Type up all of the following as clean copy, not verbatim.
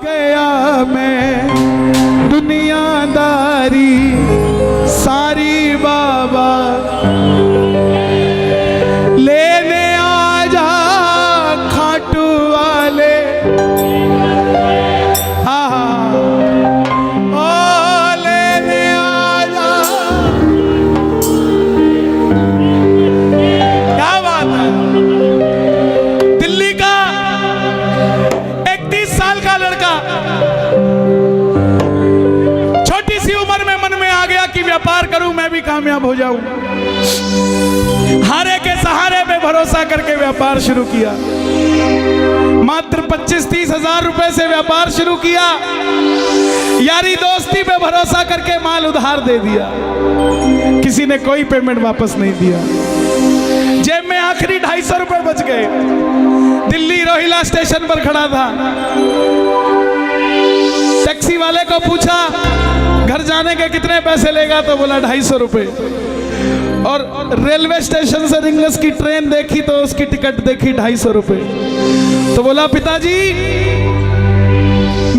गया मैं दुनियादारी सारी बाबा लेने आजा खाटू वाले। हाँ ओ लेने आजा। क्या बात है। दिल्ली का 31 साल का लड़का छोटी सी उम्र में मन में आ गया कि व्यापार करूं मैं भी कामयाब हो जाऊं। हारे के सहारे पे भरोसा करके व्यापार शुरू किया। मात्र 25-30 हजार रुपए से व्यापार शुरू किया। यारी दोस्ती पे भरोसा करके माल उधार दे दिया। किसी ने कोई पेमेंट वापस नहीं दिया। जेब में आखिरी 250 रुपए बच गए। दिल्ली रोहिला स्टेशन पर खड़ा था। टैक्सी वाले को पूछा घर जाने के कितने पैसे लेगा, तो बोला 250 रुपए। और रेलवे स्टेशन से रिंगस की ट्रेन देखी तो उसकी टिकट देखी 250 रुपए। तो बोला पिताजी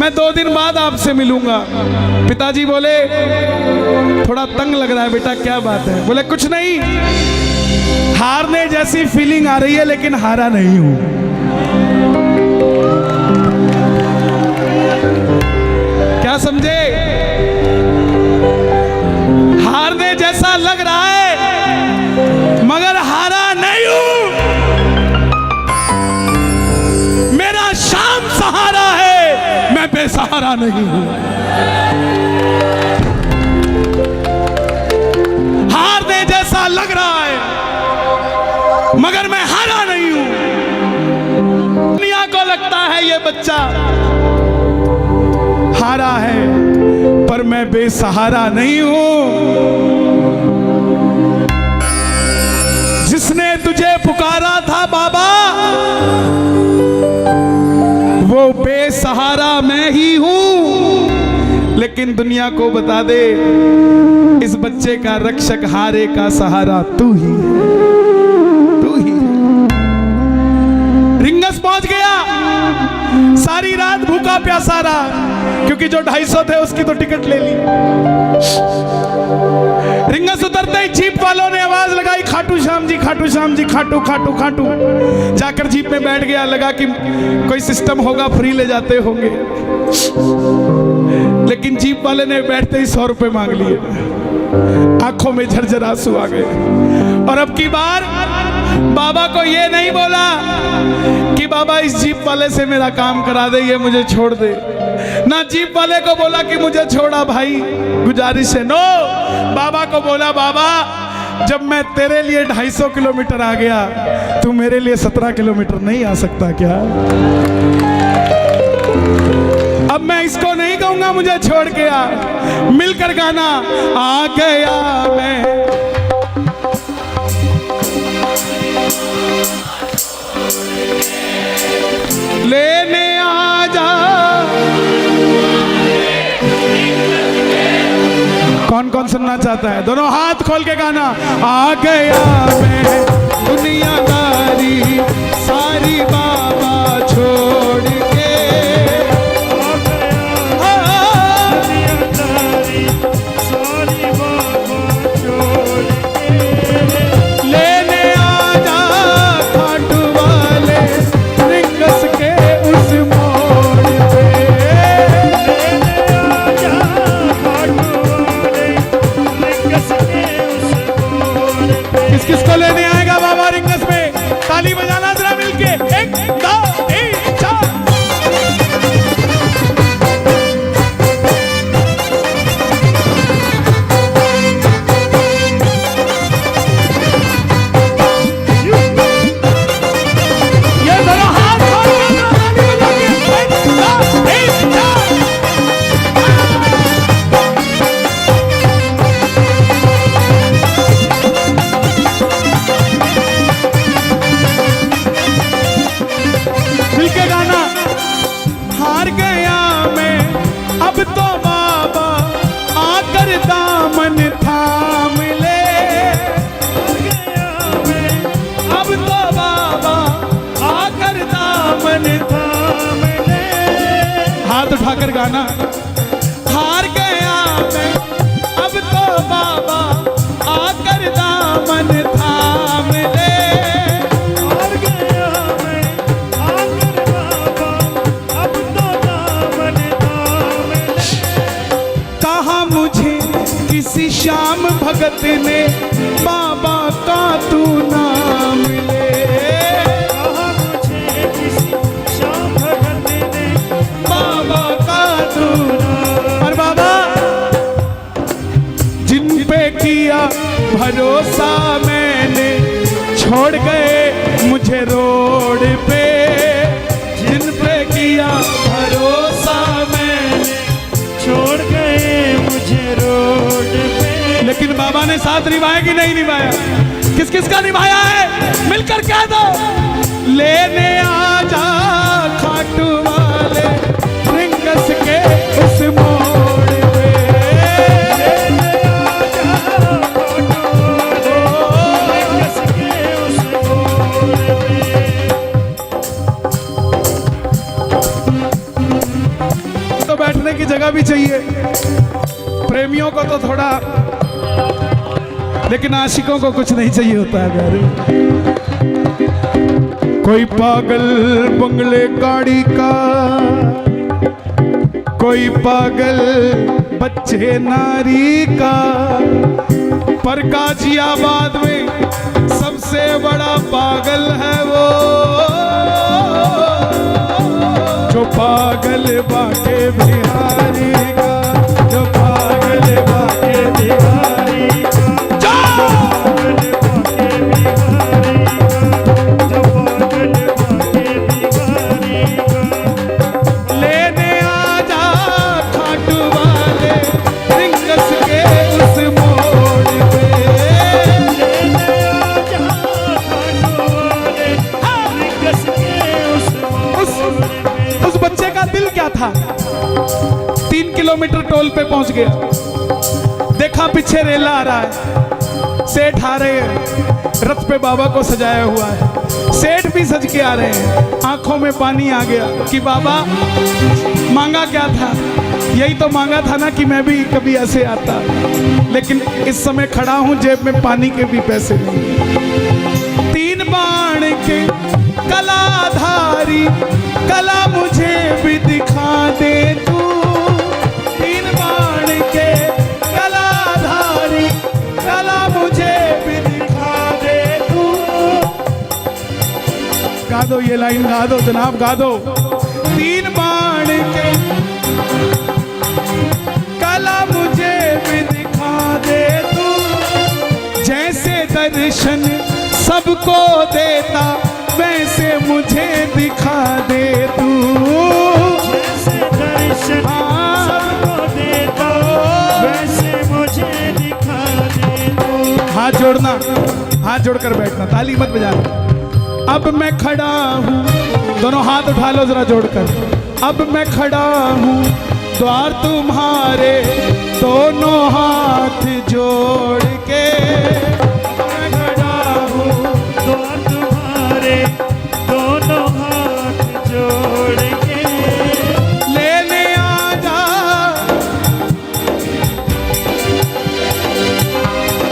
मैं 2 दिन बाद आपसे मिलूंगा। पिताजी बोले थोड़ा तंग लग रहा है बेटा, क्या बात है? बोले कुछ नहीं, हारने जैसी फीलिंग आ रही है लेकिन हारा नहीं हूं। क्या समझे? हारने जैसा लग रहा है मगर हारा नहीं हूं। मेरा शाम सहारा है, मैं बेसहारा नहीं हूं। हारने जैसा लग रहा है मगर मैं हारा नहीं हूं। दुनिया को लगता है ये बच्चा हारा है पर मैं बेसहारा नहीं हूं। जिसने तुझे पुकारा था बाबा वो बेसहारा मैं ही हूं। लेकिन दुनिया को बता दे इस बच्चे का रक्षक हारे का सहारा तू ही है, तू ही है। रिंगस पहुंच गया। सारी रात भूखा प्यासा रहा क्योंकि जो 250 थे उसकी तो टिकट ले ली। रिंगस उतरते ही जीप वालों ने आवाज लगाई खाटू श्याम जी, खाटू श्याम जी, खाटू खाटू खाटू। जाकर जीप में बैठ गया। लगा कि कोई सिस्टम होगा, फ्री ले जाते होंगे। लेकिन जीप वाले ने बैठते ही 100 रुपए मांग लिए। आंखों में झरझर आंसू आ गए। और अब की बार बाबा को ये नहीं बोला कि बाबा इस जीप वाले से मेरा काम करा दे, ये मुझे छोड़ दे। ना जीप वाले को बोला कि मुझे छोड़ा भाई, गुजारिश है। नो, बाबा को बोला बाबा जब मैं तेरे लिए 250 किलोमीटर आ गया, तू मेरे लिए 17 किलोमीटर नहीं आ सकता क्या? अब मैं इसको नहीं कहूंगा मुझे छोड़ के आ। मिलकर गाना आ गया मैं। लेने आजा। कौन कौन सुनना चाहता है? दोनों हाथ खोल के गाना। आ गया मैं दुनियादारी सारी बाबा छोड़ के। लेने आजा खाटू वाले रिंगस के उस मोड़ पे। किस किस को लेने आएगा बाबा रिंगस में? ताली बजाना जरा मिलके। 1 2 3 4। ये दोनों हाथ खोल के ताली बजाइए। 1 2 3 4। मिलके गाना। हार गया मैं अब तो बाबा आकर दामन थाम ले। अब तो बाबा आकर दामन थाम ले। हाथ उठाकर गाना। हार गया मैं अब तो बाबा आकर दामन थाम ले। हार गया मैं आकर बाबा अब तो दामन थाम ले। कहा मुझे किसी श्याम भगत ने बाबा का तू नाम ले। कहा मुझे किसी श्याम भगत ने बाबा का तू और बाबा जिन पे किया भरोसा मैंने छोड़ गए मुझे रोड पे। जिन पे किया भरोसा मैंने छोड़ गए मुझे रोड पे। लेकिन बाबा ने साथ निभाया कि नहीं निभाया? किस किस का निभाया है मिलकर कह दो। लेने आजा खाटू वाले रिंगस के उस मोड़ पे। लेने आजा खाटू वाले रिंगस के उस मोड़ पे। तो बैठने की जगह भी चाहिए प्रेमियों को तो थोड़ा, लेकिन आशिकों को कुछ नहीं चाहिए होता है प्यारे। कोई पागल बंगले गाड़ी का, कोई पागल बच्चे नारी का, पर गाजियाबाद में सबसे बड़ा पागल है वो जो पागल बाके बिहारी का, जो पागल बाके बिहारी का। लेने आजा खाटू वाले रिंगस के उस मोड़ पे। लेने आजा खाटू वाले रिंगस के उस मोड़ पे। उस बच्चे का दिल क्या था? 3 किलोमीटर टोल पे पहुंच गया, देखा पीछे रेला आ रहा है, सेठ आ रहे हैं, रथ पे बाबा को सजाया हुआ है, सेठ भी सज के आ रहे हैं। आंखों में पानी आ गया कि बाबा मांगा क्या था? यही तो मांगा था ना कि मैं भी कभी ऐसे आता, लेकिन इस समय खड़ा हूं जेब में पानी के भी पैसे नहीं। 3 बाण के कलाधारी कला मुझे भी दिखा दे तू। 3 बाण के कलाधारी कला मुझे भी दिखा दे तू। गा दो ये लाइन, गा दो जनाब, गा दो। 3 बाण के कला मुझे भी दिखा दे तू। जैसे दर्शन सबको देता वैसे मुझे दिखा दे तू। जैसे दर्शन सबको देता वैसे मुझे दिखा दे तू। हाथ जोड़ना, हाथ जोड़कर बैठना, ताली मत बजाना। अब मैं खड़ा हूँ, दोनों हाथ उठा लो जरा जोड़कर। अब मैं खड़ा हूँ द्वार तुम्हारे दोनों हाथ जोड़ के। मैं खड़ा हूँ द्वार तुम्हारे दोनों हाथ जोड़ के। लेने आजा।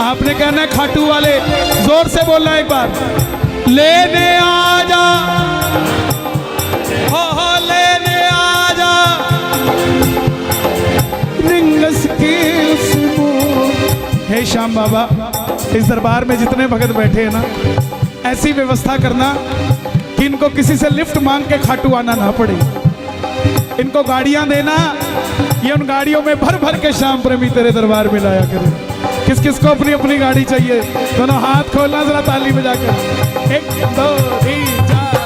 आपने कहना है खाटू वाले, जोर से बोलना एक बार। लेने आजा, हो लेने आजा रिंगस के उस मोड़। हे श्याम बाबा, इस दरबार में जितने भगत बैठे हैं ना, ऐसी व्यवस्था करना कि इनको किसी से लिफ्ट मांग के खाटू आना ना पड़े। इनको गाड़ियां देना, ये उन गाड़ियों में भर भर के श्याम प्रेमी तेरे दरबार में लाया करें। किस किस को अपनी अपनी गाड़ी चाहिए? दोनों हाथ खोलना जरा ताली बजाकर। 1 2 3 4।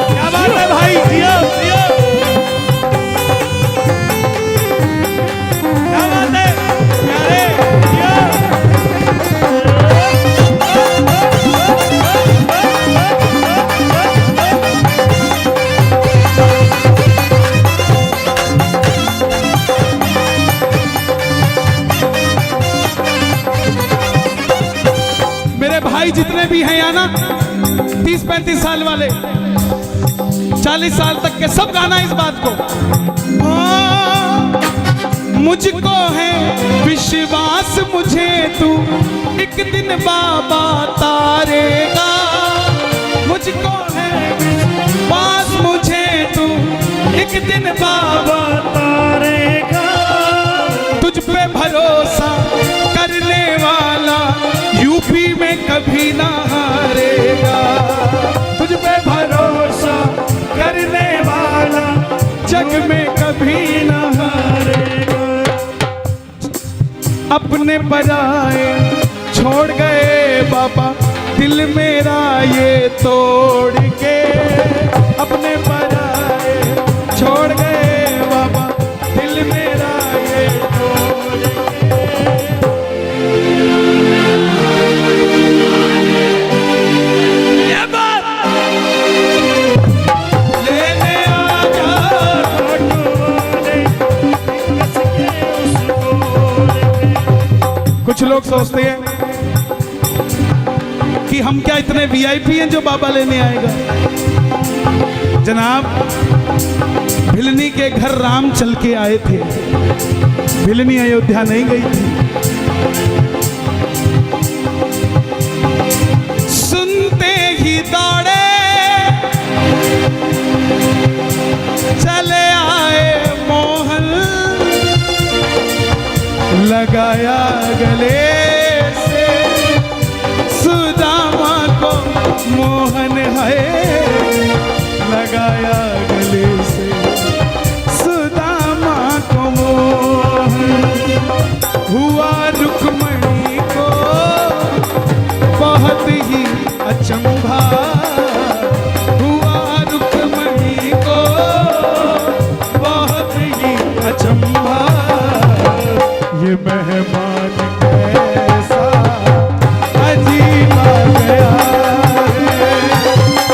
क्या बात है भाई, जियो जियो। क्या बात है प्यारे, जियो। भाई जितने भी हैं यहाँ ना, 30-35 साल वाले, 40 साल तक के सब गाना इस बात को। मुझको है विश्वास मुझे तू एक दिन बाबा तारेगा, मुझको है विश्वास मुझे तू एक दिन बाबा तारेगा। तुझ पे भरोसा करने वाला यूपी में कभी ना हारेगा, तुझ पे भरोसा करने वाला जग में कभी ना हारेगा। अपने पराए छोड़ गए बाबा दिल मेरा ये तोड़ के, अपने पराए छोड़ गए बाबा दिल मेरा ये तोड़ कुछ लोग सोचते हैं कि हम क्या इतने वीआईपी हैं जो बाबा लेने आएगा। जनाब, भिलनी के घर राम चल के आए थे, भिलनी अयोध्या नहीं गई थी। सुनते ही दौड़े चले आए मोहन, लगाया गले से सुदामा को मोहन है, लगाया गले से सुदामा को मोहन। हुआ रुक्मणी को बहुत ही अचंभा, हुआ रुक्मणी को बहुत ही अचंभा। ये मेहमान कैसा अजीब आ गया है,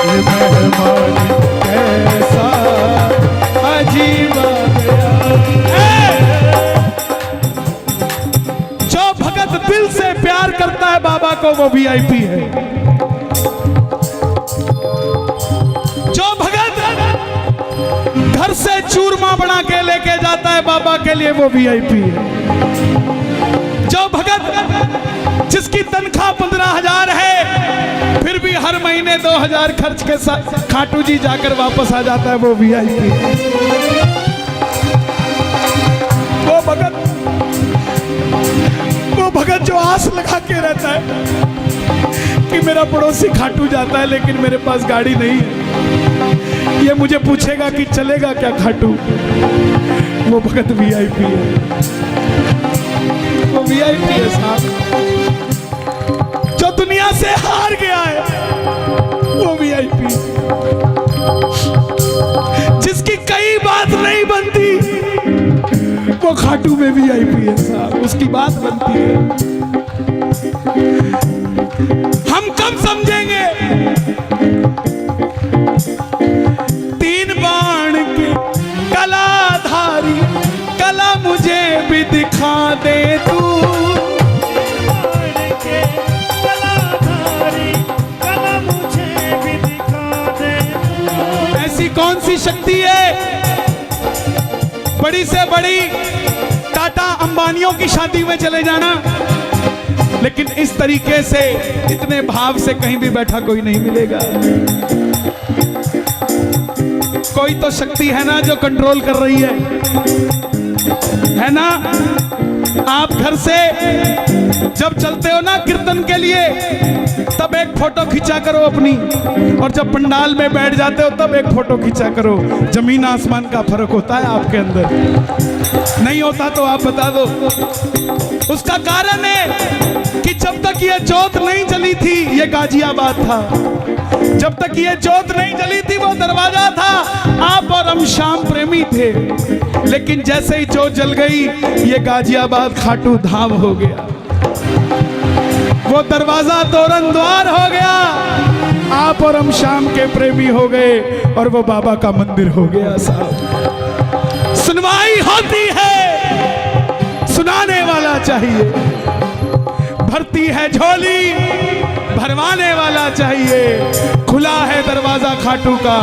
ये मेहमान कैसा अजीब आ गया है। जो भगत दिल से प्यार करता है बाबा को वो वीआईपी है, जो भगत घर से चूरमा बना के लेके जाता है बाबा के लिए वो वीआईपी है। जो भगत जिसकी तनख्वाह 15,000 है फिर भी हर महीने 2,000 खर्च के साथ खाटू जी जाकर वापस आ जाता है वो वीआईपी है। वो भगत जो आस लगा के रहता है कि मेरा पड़ोसी खाटू जाता है लेकिन मेरे पास गाड़ी नहीं है, ये मुझे पूछेगा कि चलेगा क्या खाटू, वो भगत वीआईपी है, वो वीआईपी है साहब। जो दुनिया से हार गया है वो वीआईपी, जिसकी कई बात नहीं बनती वो खाटू में वीआईपी है साहब, उसकी बात बनती है। हम कब समझेंगे 3 बाण के कलाधारी कला मुझे भी दिखा दे तू, ऐसी कौन सी शक्ति है बड़ी से बड़ी टाटा अंबानियों की शादी में चले जाना, लेकिन इस तरीके से इतने भाव से कहीं भी बैठा कोई नहीं मिलेगा। कोई तो शक्ति है ना जो कंट्रोल कर रही है ना। आप घर से जब चलते हो ना कीर्तन के लिए तब एक फोटो खींचा करो अपनी, और जब पंडाल में बैठ जाते हो तब एक फोटो खींचा करो। जमीन आसमान का फर्क होता है आपके अंदर, नहीं होता तो आप बता दो। उसका कारण है कि जब तक ये जोत नहीं जली थी ये गाजियाबाद था, जब तक ये जोत नहीं जली थी वो दरवाजा था। आप और हम श्याम प्रेमी थे, लेकिन जैसे ही जोत जल गई ये गाजियाबाद खाटू धाम हो गया, वो दरवाजा तोरण द्वार हो गया। आप और हम श्याम के प्रेमी हो गए और वो बाबा का मंदिर हो गया साहब। सुनवाई होती है, सुनाने वाला चाहिए। भरती है झोली, भरवाने वाला चाहिए। खुला है दरवाजा खाटू का,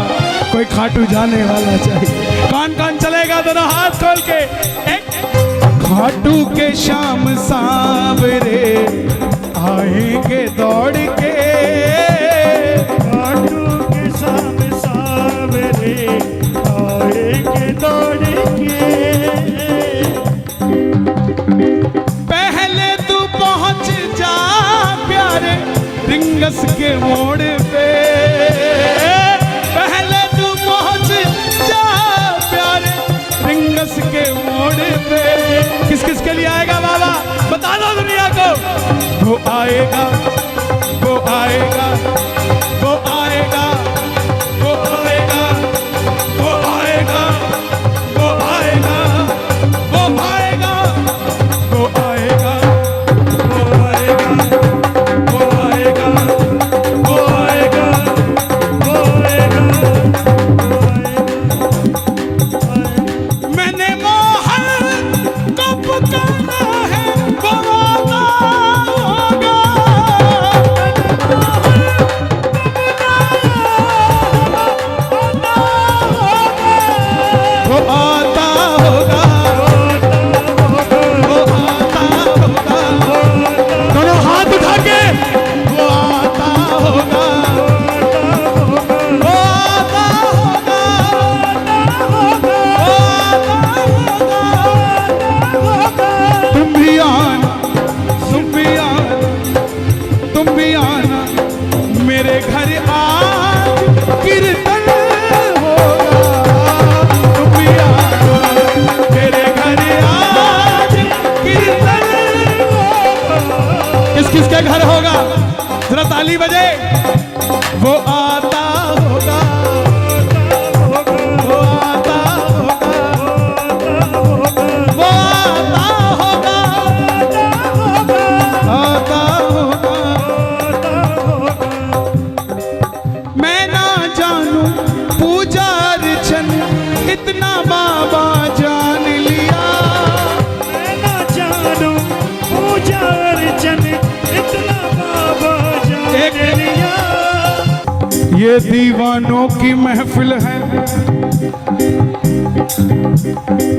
कोई खाटू जाने वाला चाहिए। कौन कौन चलेगा दोनों हाथ खोल के? खाटू के शाम सांवरे आएंगे दौड़ के, खाटू के शाम सांवरे आएंगे दौड़ के। पहले तू पहुंच जा प्यारे रिंगस के मोड़ पे, पहले तू पहुंच जा प्यारे रिंगस के मोड़ पे। किस किस के लिए आएगा बाबा? बता दो दुनिया को। वो आएगा, वो आएगा, वो आएगा, वो आएगा, वो आएगा, वो आएगा, वो आएगा, वो आएगा, वो आएगा, वो आएगा, वो आएगा, वो आएगा, मैंने मोहन को पुकारा है, वो आता होगा। वो आता होगा, वो आता होगा। दोनों हाथ उठा के वो आता होगा, वो आता होगा, वो आता होगा। तुम भी आना, तुम भी आना, तुम भी आना मेरे घर आज कीर्तन होगा। तुम भी आना मेरे घर आज कीर्तन होगा। किस किस के घर होगा? जरा ताली बजे। वो आता होगा, वो आता होगा, वो आता होगा, आता होगा। मैं ना जानू पूजा अर्चन, इतना बाबा जान लिया। मैं ना जानू पूजा अर्चन, इतना बाबा जान लिया। ये दीवानों की महफिल है,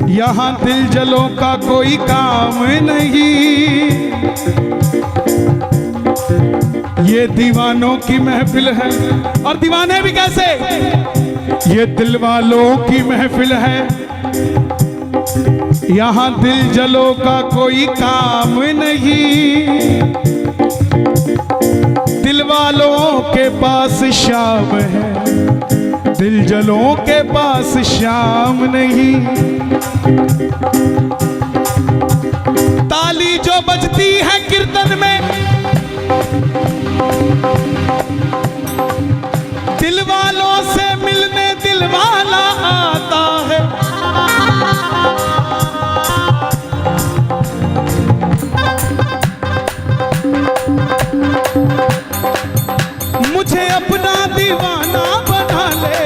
यहाँ दिल जलों का कोई काम नहीं। ये दीवानों की महफिल है, और दीवाने भी कैसे? ये दिल वालों की महफिल है, यहाँ दिल जलों का कोई काम नहीं। दिल वालों के पास शाम है, दिल जलों के पास शाम नहीं। ताली जो बजती है कीर्तन में, दिल वालों से मिलने दिल वाला आता है। मुझे अपना दीवाना बना ले,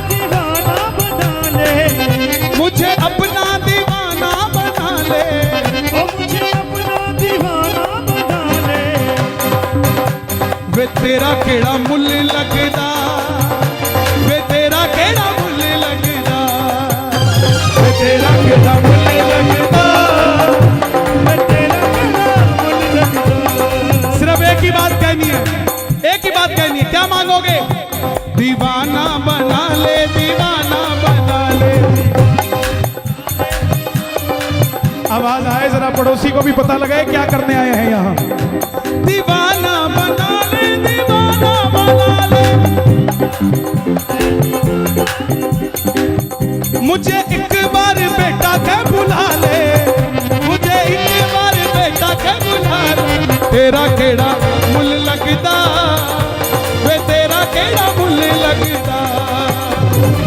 दीवाना बना ले, मुझे अपना दीवाना बना ले। ओ मुझे अपना दीवाना बना ले। वे तेरा केड़ा मुल लगदा, वे तेरा केड़ा मुल लगदा, वे तेरा केड़ा मुल लगदा, मैं तेरा गला मुझ लगदा। सिर्फ एक ही बात कहनी है, एक ही बात कहनी है। क्या मांगोगे? दीवाना बना ले, दीवाना बना ले। आवाज आए जरा, पड़ोसी को भी पता लगे क्या करने आए हैं यहाँ। दीवाना बना ले, दीवाना बना ले। मुझे एक बार बेटा के बुला ले, मुझे एक बार बेटा के बुला ले। तेरा केड़ा मुल लगदा, वे तेरा केड़ा मुल लगदा,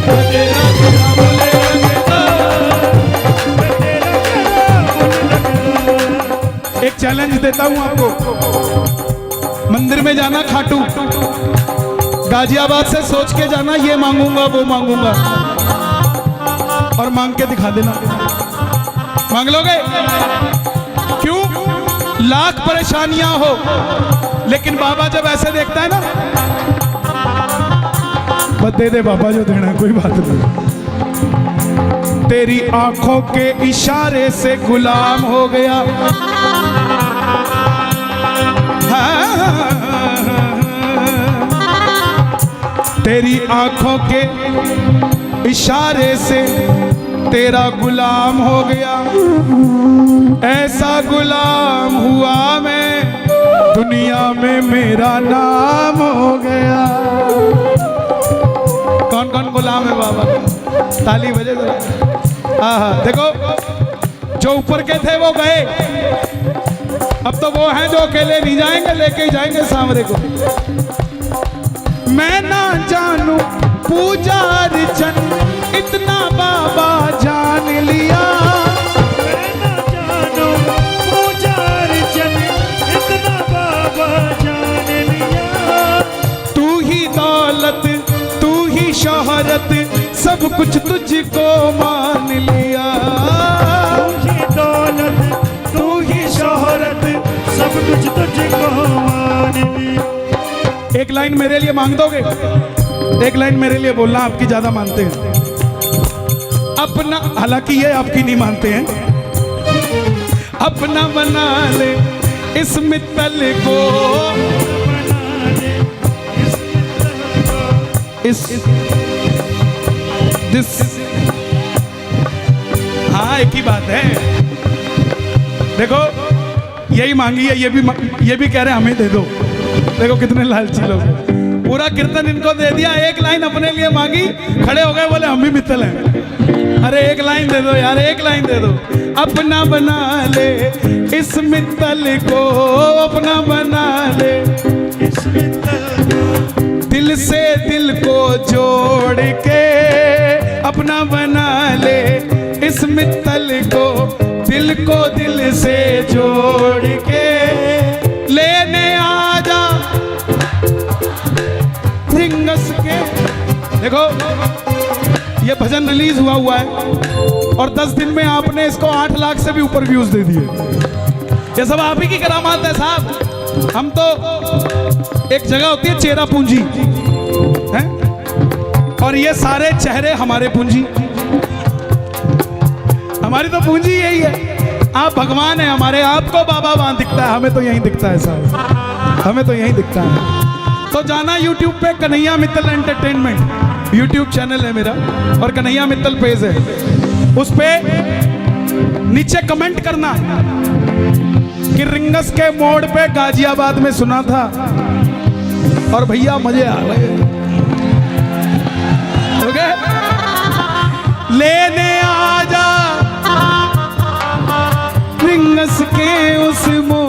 वे तेरा केड़ा मुल लगदा। मैं तेरा गला मुझ लगदा। एक चैलेंज देता हूं आपको, मंदिर में जाना खाटू, गाजियाबाद से सोच के जाना ये मांगूंगा वो मांगूंगा, और मांग के दिखा देना। मांग लोगे? क्यों? लाख परेशानियां हो, लेकिन बाबा जब ऐसे देखता है ना, बस दे दे बाबा जो देना है, कोई बात नहीं। तेरी आंखों के इशारे से गुलाम हो गया, तेरी आंखों के इशारे से तेरा गुलाम हो गया, ऐसा गुलाम हुआ मैं दुनिया में मेरा नाम हो गया। कौन कौन गुलाम है बाबा? ताली बजे जरा। हाँ, देखो जो ऊपर के थे वो गए, अब तो वो हैं जो अकेले नहीं जाएंगे, लेके ही जाएंगे सांवरे को। मैं ना जानू पूजा अर्चन इतना बाबा जान लिया, मैं ना जानू पूजा अर्चन इतना बाबा जान लिया। तू ही दौलत तू ही शोहरत सब कुछ तुझको मान लिया, तू ही दौलत तू ही शोहरत सब कुछ तुझको मान लिया। एक लाइन मेरे लिए मांग दोगे? एक लाइन मेरे लिए बोलना, आपकी ज्यादा मानते हैं अपना, हालांकि ये आपकी नहीं मानते हैं। अपना बना ले इस मित्तल को, इस दिस, हाँ एक ही बात है। देखो यही मांगी है, ये भी कह रहे हैं हमें दे दो। देखो कितने लालची लोग, पूरा कीर्तन इनको दे दिया, एक लाइन अपने लिए मांगी, खड़े हो गए, बोले हम भी मित्तल हैं। अरे एक लाइन दे दो यार, एक लाइन दे दो। अपना बना ले इस मित्तल को, अपना बना ले इस मित्तल को, दिल से दिल को जोड़ के, अपना बना ले इस मित्तल को, दिल को दिल से जोड़ के लेने आजा रिंगस के। देखो ये भजन रिलीज हुआ है और 10 दिन में आपने इसको 8 लाख से भी ऊपर व्यूज दे दिए। ये सब आप ही की करामात है साहब। हम तो एक जगह होती है चेहरा पूंजी है, और ये सारे चेहरे हमारे पूंजी, हमारी तो पूंजी यही है। आप भगवान है हमारे, आपको बाबा वहां दिखता है, हमें तो यहीं दिखता है साहब, हमें तो यहीं दिखता है। तो जाना YouTube पे Kanhaiya Mittal entertainment YouTube channel है मेरा, और कन्हैया मित्तल पेज है, उस पे नीचे कमेंट करना कि रिंगस के मोड़ पे गाजियाबाद में सुना था और भैया मजे आ गए। ओके, लेने आजा रिंगस के उस मोड़